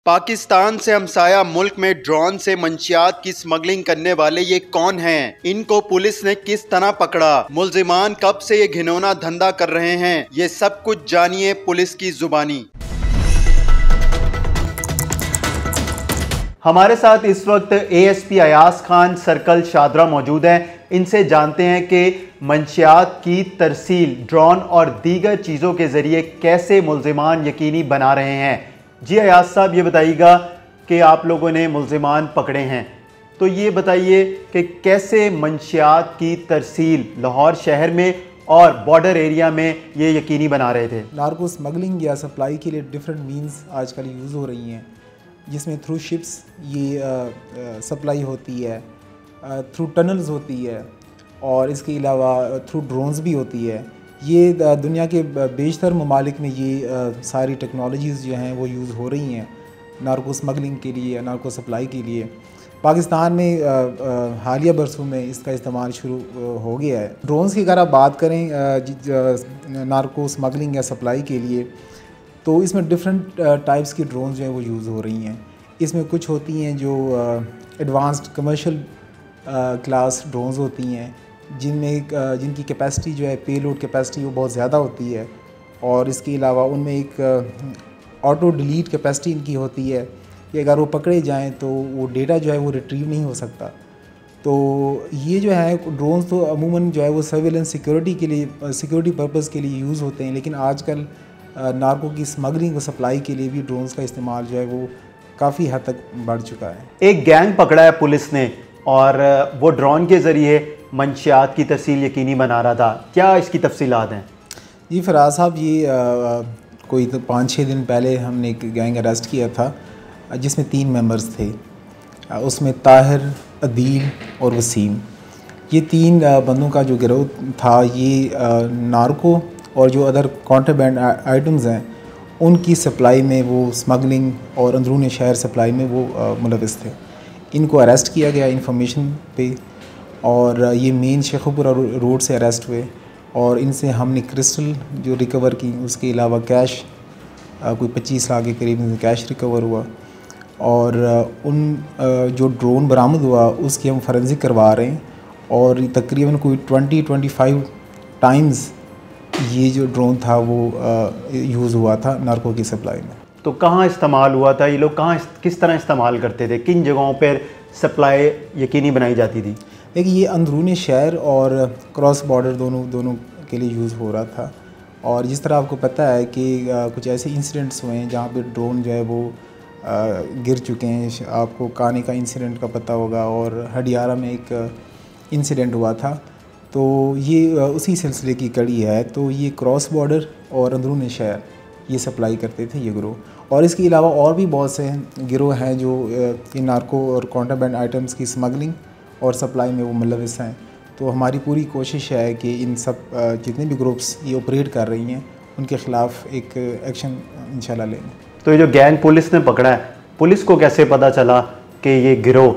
पाकिस्तान से हमसाया मुल्क में ड्रोन से मंशियात की स्मगलिंग करने वाले ये कौन हैं? इनको पुलिस ने किस तरह पकड़ा? मुल्जिमान कब से ये घिनौना धंधा कर रहे हैं? ये सब कुछ जानिए पुलिस की जुबानी। हमारे साथ इस वक्त ASP अयाज खान सर्कल शादरा मौजूद हैं। इनसे जानते हैं कि मंशियात की तरसील ड्रोन और दीगर चीज़ों के ज़रिए कैसे मुल्जिमान यकीनी बना रहे हैं। जी अयाज साहब, ये बताइएगा कि आप लोगों ने मुल्जिमान पकड़े हैं, तो ये बताइए कि कैसे मंशियात की तरसील लाहौर शहर में और बॉर्डर एरिया में ये यकीनी बना रहे थे। नार्को स्मगलिंग या सप्लाई के लिए डिफरेंट मींस आजकल यूज़ हो रही हैं, जिसमें थ्रू शिप्स ये सप्लाई होती है, थ्रू टनल्स होती है और इसके अलावा थ्रू ड्रोन्स भी होती है। ये दुनिया के बेशतर ममालिक में ये सारी टेक्नोलॉजीज़ जो हैं वो यूज़ हो रही हैं नार्को स्मगलिंग के लिए, नार्को सप्लाई के लिए। पाकिस्तान में हालिया बरसों में इसका इस्तेमाल शुरू हो गया है। ड्रोन्स की अगर आप बात करें नार्को स्मगलिंग या सप्लाई के लिए, तो इसमें डिफरेंट टाइप्स की ड्रोन्स जो हैं वो यूज़ हो रही हैं। इसमें कुछ होती हैं जो एडवांस्ड कमर्शियल क्लास ड्रोन्स होती हैं, जिनकी कैपेसिटी जो है, पेलोड कैपेसिटी वो बहुत ज़्यादा होती है और इसके अलावा उनमें एक ऑटो डिलीट कैपेसिटी इनकी होती है कि अगर वो पकड़े जाएं तो वो डेटा जो है वो रिट्रीव नहीं हो सकता। तो ये जो है ड्रोन्स तो अमूमन जो है वो सर्विलेंस सिक्योरिटी के लिए, सिक्योरिटी पर्पज़ के लिए यूज़ होते हैं, लेकिन आजकल नार्को की स्मगलिंग और सप्लाई के लिए भी ड्रोन्स का इस्तेमाल जो है वो काफ़ी हद तक बढ़ चुका है। एक गैंग पकड़ा है पुलिस ने और वो ड्रोन के ज़रिए मंशियात की तरसील यकीनी बना रहा था। क्या इसकी तफसीलात हैं? जी फराज साहब, ये कोई तो 5-6 दिन पहले हमने एक गैंग अरेस्ट किया था जिसमें 3 मेंबर्स थे। उसमें ताहिर, अदील और वसीम, ये 3 बंदों का जो गिरोह था, ये नार्को और जो अदर कॉन्ट्राबैंड आइटम्स हैं उनकी सप्लाई में, वो स्मगलिंग और अंदरून शहर सप्लाई में वो मुलविस थे। इनको अरेस्ट किया गया इंफॉर्मेशन पे और ये मेन शेखुपुरा रोड से अरेस्ट हुए और इनसे हमने क्रिस्टल जो रिकवर की, उसके अलावा कैश कोई 25 लाख के करीब कैश रिकवर हुआ और उन जो ड्रोन बरामद हुआ उसकी हम फॉरेंसिक करवा रहे हैं और तकरीबन कोई 20-25 टाइम्स ये जो ड्रोन था वो यूज़ हुआ था नार्को की सप्लाई में। तो कहाँ इस्तेमाल हुआ था? ये लोग कहाँ किस तरह इस्तेमाल करते थे? किन जगहों पर सप्लाई यकीनी बनाई जाती थी? देखिए, ये अंदरूनी शहर और क्रॉस बॉर्डर दोनों के लिए यूज़ हो रहा था। और जिस तरह आपको पता है कि कुछ ऐसे इंसिडेंट्स हुए हैं जहाँ पे ड्रोन जो है वो गिर चुके हैं। आपको काने का इंसिडेंट का पता होगा और हडियारा में एक इंसिडेंट हुआ था, तो ये उसी सिलसिले की कड़ी है। तो ये क्रॉस बॉर्डर और अंदरूनी शहर ये सप्लाई करते थे ये गिरोह। और इसके अलावा और भी बहुत से गिरोह हैं जो इन नार्को और कॉन्ट्राबैंड आइटम्स की स्मगलिंग और सप्लाई में वो मुलविस हैं। तो हमारी पूरी कोशिश है कि इन सब जितने भी ग्रुप्स ये ऑपरेट कर रही हैं उनके ख़िलाफ़ एक एक्शन इंशाल्लाह लेंगे। तो ये जो गैंग पुलिस ने पकड़ा है, पुलिस को कैसे पता चला कि ये गिरोह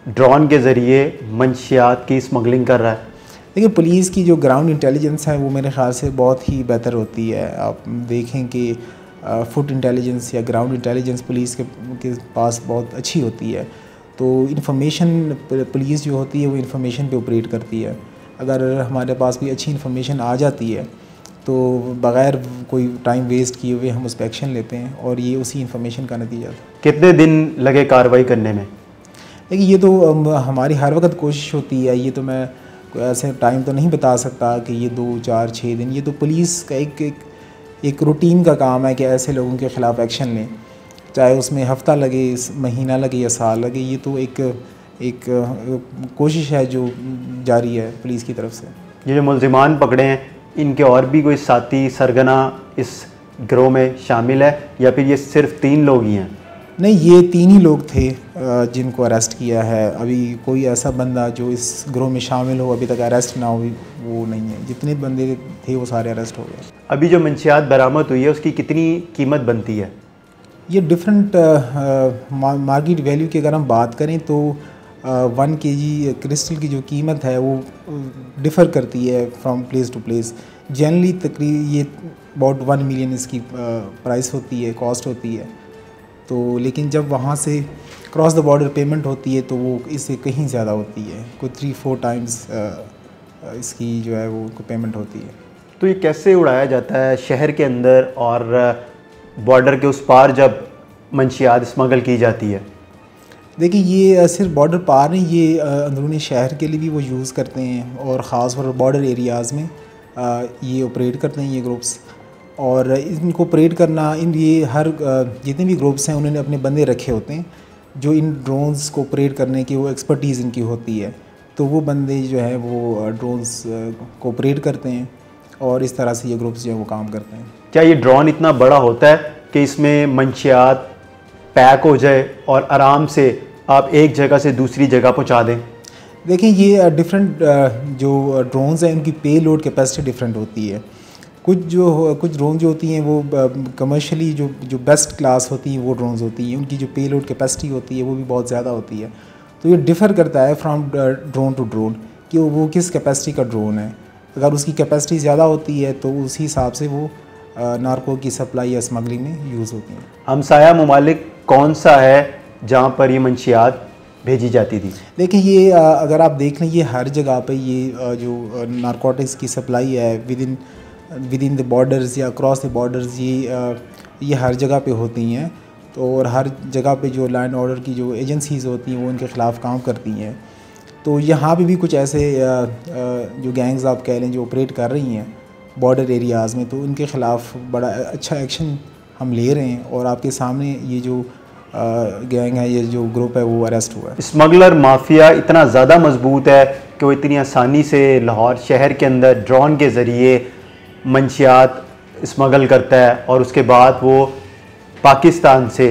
ड्रोन के ज़रिए मंशियात की स्मगलिंग कर रहा है? देखिए, पुलिस की जो ग्राउंड इंटेलिजेंस है वो मेरे ख़्याल से बहुत ही बेहतर होती है। आप देखें कि फुट इंटेलिजेंस या ग्राउंड इंटेलिजेंस पुलिस के पास बहुत अच्छी होती है। तो इन्फॉर्मेशन पुलिस जो होती है वो इन्फॉर्मेशन पे ऑपरेट करती है। अगर हमारे पास कोई अच्छी इन्फॉर्मेशन आ जाती है तो बग़ैर कोई टाइम वेस्ट किए हुए हम उस पर एक्शन लेते हैं और ये उसी इन्फॉर्मेशन का नतीजा था। कितने दिन लगे कार्रवाई करने में? देखिए, ये तो हमारी हर वक्त कोशिश होती है। ये तो मैं ऐसे टाइम तो नहीं बता सकता कि ये 2-4-6 दिन। ये तो पुलिस का एक रूटीन का काम है कि ऐसे लोगों के ख़िलाफ़ एक्शन लें, चाहे उसमें हफ़्ता लगे, महीना लगे या साल लगे। ये तो एक कोशिश है जो जारी है पुलिस की तरफ से। ये जो मुल्जिमान पकड़े हैं, इनके और भी कोई साथी सरगना इस गिरोह में शामिल है या फिर ये सिर्फ 3 लोग ही हैं? नहीं, ये 3 ही लोग थे जिनको अरेस्ट किया है। अभी कोई ऐसा बंदा जो इस गिरोह में शामिल हो अभी तक अरेस्ट ना हो वो नहीं है। जितने बंदे थे वो सारे अरेस्ट हो गए। अभी जो मंशियात बरामद हुई है उसकी कितनी कीमत बनती है? ये डिफरेंट मार्केट वैल्यू की अगर हम बात करें तो 1 kg क्रिस्टल की जो कीमत है वो डिफ़र करती है from place to place. Generally तकरीबन ये अबाउट 1 मिलियन इसकी प्राइस होती है, कॉस्ट होती है। तो लेकिन जब वहाँ से क्रॉस द बॉर्डर पेमेंट होती है तो वो इससे कहीं ज़्यादा होती है, कोई 3-4 टाइम्स इसकी जो है वो पेमेंट होती है। तो ये कैसे उड़ाया जाता है शहर के अंदर और बॉर्डर के उस पार जब मंशियात स्मगल की जाती है? देखिए ये सिर्फ बॉर्डर पार नहीं, ये अंदरूनी शहर के लिए भी वो यूज़ करते हैं और ख़ास तौर पर बॉर्डर एरियाज़ में ये ऑपरेट करते हैं ये ग्रुप्स। और इनको ऑपरेट करना ये हर जितने भी ग्रुप्स हैं उन्होंने अपने बंदे रखे होते हैं जो इन ड्रोन्स को ऑपरेट करने की वो एक्सपर्टीज़ इनकी होती है। तो वो बंदे जो है वो ड्रोन्स को ऑपरेट करते हैं और इस तरह से ये ग्रुप्स जो है वो काम करते हैं। क्या ये ड्रोन इतना बड़ा होता है कि इसमें मंशियात पैक हो जाए और आराम से आप एक जगह से दूसरी जगह पहुंचा दें? देखें ये डिफरेंट जो ड्रोन्स हैं उनकी पे लोड कैपेसिटी डिफरेंट होती है। कुछ ड्रोन जो होती हैं वो कमर्शियली जो बेस्ट क्लास होती हैं वो ड्रोन्स होती हैं, उनकी जो पे लोड कैपेसिटी होती है वो भी बहुत ज़्यादा होती है। तो ये डिफ़र करता है फ्राम ड्रोन टू ड्रोन कि वो किस कैपेसिटी का ड्रोन है। अगर उसकी कैपेसिटी ज़्यादा होती है तो उसी हिसाब से वो नार्को की सप्लाई या स्मगलिंग में यूज़ होती हैं। हमसाया ममालिक कौन सा है जहाँ पर ये मंशियात भेजी जाती थी? देखिए ये अगर आप देख लें ये हर जगह पे ये जो नारकोटिक्स की सप्लाई है विद इन द बॉर्डर्स या अक्रॉस द बॉर्डर्स ये हर जगह पे होती हैं। तो और हर जगह पे जो लैंड ऑर्डर की जो एजेंसीज़ होती हैं वो उनके ख़िलाफ़ काम करती हैं। तो यहाँ पे भी कुछ ऐसे जो गैंग्स आप कह लें जो ऑपरेट कर रही हैं बॉर्डर एरियाज़ में, तो उनके ख़िलाफ़ बड़ा अच्छा एक्शन हम ले रहे हैं और आपके सामने ये जो गैंग है, ये जो ग्रुप है वो अरेस्ट हुआ है। स्मगलर माफिया इतना ज़्यादा मजबूत है कि वो इतनी आसानी से लाहौर शहर के अंदर ड्रोन के ज़रिए मंशियात स्मगल करता है और उसके बाद वो पाकिस्तान से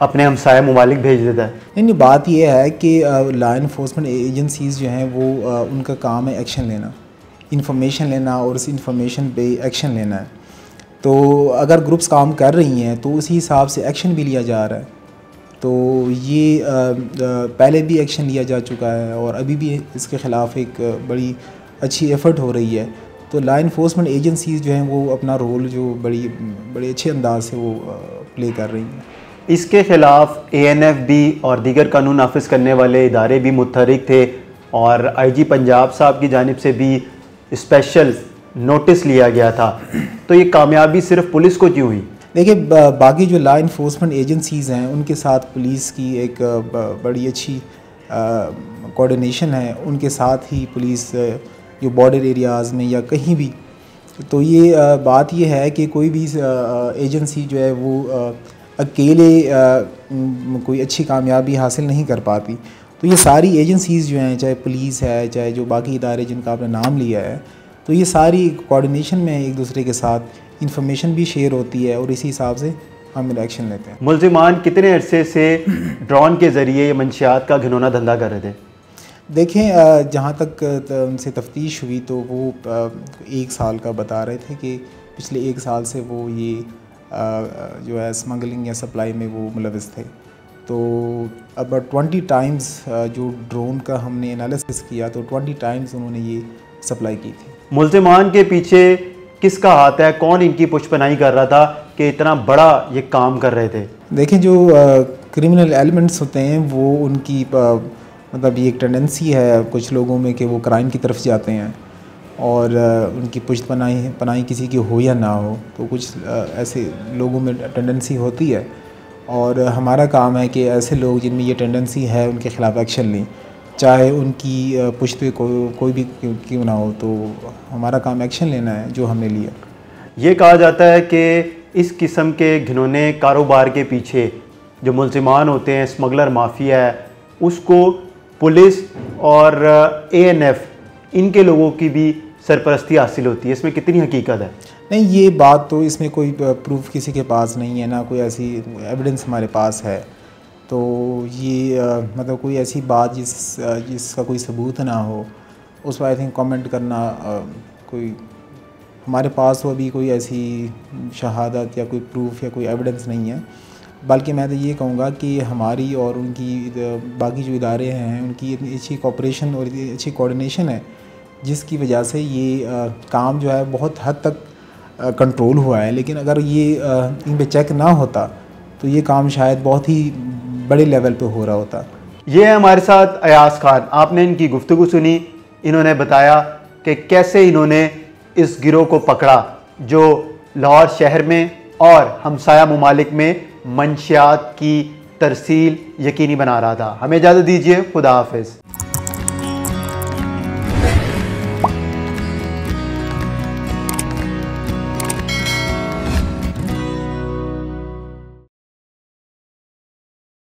अपने हमसाया ममालिक भेज देता है। नहीं, बात यह है कि लॉ इन्फोर्समेंट एजेंसीज़ जो हैं वो उनका काम है एक्शन लेना, इंफॉर्मेशन लेना और उस इंफॉर्मेशन पे एक्शन लेना है। तो अगर ग्रुप्स काम कर रही हैं तो उसी हिसाब से एक्शन भी लिया जा रहा है। तो ये पहले भी एक्शन लिया जा चुका है और अभी भी इसके ख़िलाफ़ एक बड़ी अच्छी एफ़र्ट हो रही है। तो लॉ इन्फोर्समेंट एजेंसीज़ जो हैं वो अपना रोल जो बड़े अच्छे अंदाज से वो प्ले कर रही हैं। इसके ख़िलाफ़ ANF और दीगर कानून नाफिज करने वाले इदारे भी मुतहरिक थे और IG पंजाब साहब की जानिब से भी स्पेशल नोटिस लिया गया था। तो ये कामयाबी सिर्फ पुलिस को क्यों हुई? देखिए बाकी जो लॉ इन्फोर्समेंट एजेंसीज़ हैं उनके साथ पुलिस की एक बड़ी अच्छी कोऑर्डिनेशन है। उनके साथ ही पुलिस जो बॉर्डर एरियाज़ में या कहीं भी, तो ये बात ये है कि कोई भी एजेंसी जो है वो अकेले कोई अच्छी कामयाबी हासिल नहीं कर पाती। तो ये सारी एजेंसीज़ जो हैं, चाहे पुलिस है चाहे जो बाकी इदारे जिनका आपने नाम लिया है, तो ये सारी कोऑर्डिनेशन में एक दूसरे के साथ इंफॉर्मेशन भी शेयर होती है और इसी हिसाब से हम एक्शन लेते हैं। मुल्ज़िमान कितने अरसे से ड्रोन के ज़रिए मंशियात का घिनौना धंधा कर रहे थे? देखें जहाँ तक उनसे तफ्तीश हुई तो वो 1 साल का बता रहे थे कि पिछले 1 साल से वो ये जो है स्मगलिंग या सप्लाई में वो मुलविस थे। तो अब 20 टाइम्स जो ड्रोन का हमने एनालिसिस किया तो 20 टाइम्स उन्होंने ये सप्लाई की थी। मुल्ज़िमान के पीछे किसका हाथ है? कौन इनकी पुष्पनाई कर रहा था कि इतना बड़ा ये काम कर रहे थे? देखें जो क्रिमिनल एलिमेंट्स होते हैं वो उनकी मतलब ये एक टेंडेंसी है कुछ लोगों में कि वो क्राइम की तरफ जाते हैं और उनकी पुष्पनाई किसी की हो या ना हो, तो कुछ ऐसे लोगों में टेंडेंसी होती है और हमारा काम है कि ऐसे लोग जिनमें ये टेंडेंसी है उनके ख़िलाफ़ एक्शन लें, चाहे उनकी पुष्ट पे कोई भी क्यों ना हो। तो हमारा काम एक्शन लेना है जो हमने लिया। ये कहा जाता है कि इस किस्म के घिनौने कारोबार के पीछे जो मुल्ज़िमान होते हैं, स्मगलर माफिया है, उसको पुलिस और ANF इनके लोगों की भी सरपरस्ती हासिल होती है। इसमें कितनी हकीकत है? नहीं, ये बात तो इसमें कोई प्रूफ किसी के पास नहीं है, ना कोई ऐसी एविडेंस हमारे पास है। तो ये मतलब कोई ऐसी बात जिसका कोई सबूत ना हो उस पर आई थिंक कमेंट करना कोई हमारे पास तो अभी कोई ऐसी शहादत या कोई प्रूफ या कोई एविडेंस नहीं है। बल्कि मैं तो ये कहूँगा कि हमारी और उनकी बाकी जो इदारे हैं उनकी इतनी अच्छी कोऑपरेशन और इतनी अच्छी कोऑर्डिनेशन है जिसकी वजह से ये काम जो है बहुत हद तक कंट्रोल हुआ है। लेकिन अगर ये इन पे चेक ना होता तो ये काम शायद बहुत ही बड़े लेवल पे हो रहा होता। ये है हमारे साथ अयाज खान। आपने इनकी गुफ्तगू सुनी, इन्होंने बताया कि कैसे इन्होंने इस गिरोह को पकड़ा जो लाहौर शहर में और हमसाया ममालिक में मंशियात की तरसील यकीनी बना रहा था। हमें इजाज़त दीजिए, खुदा हाफिज़।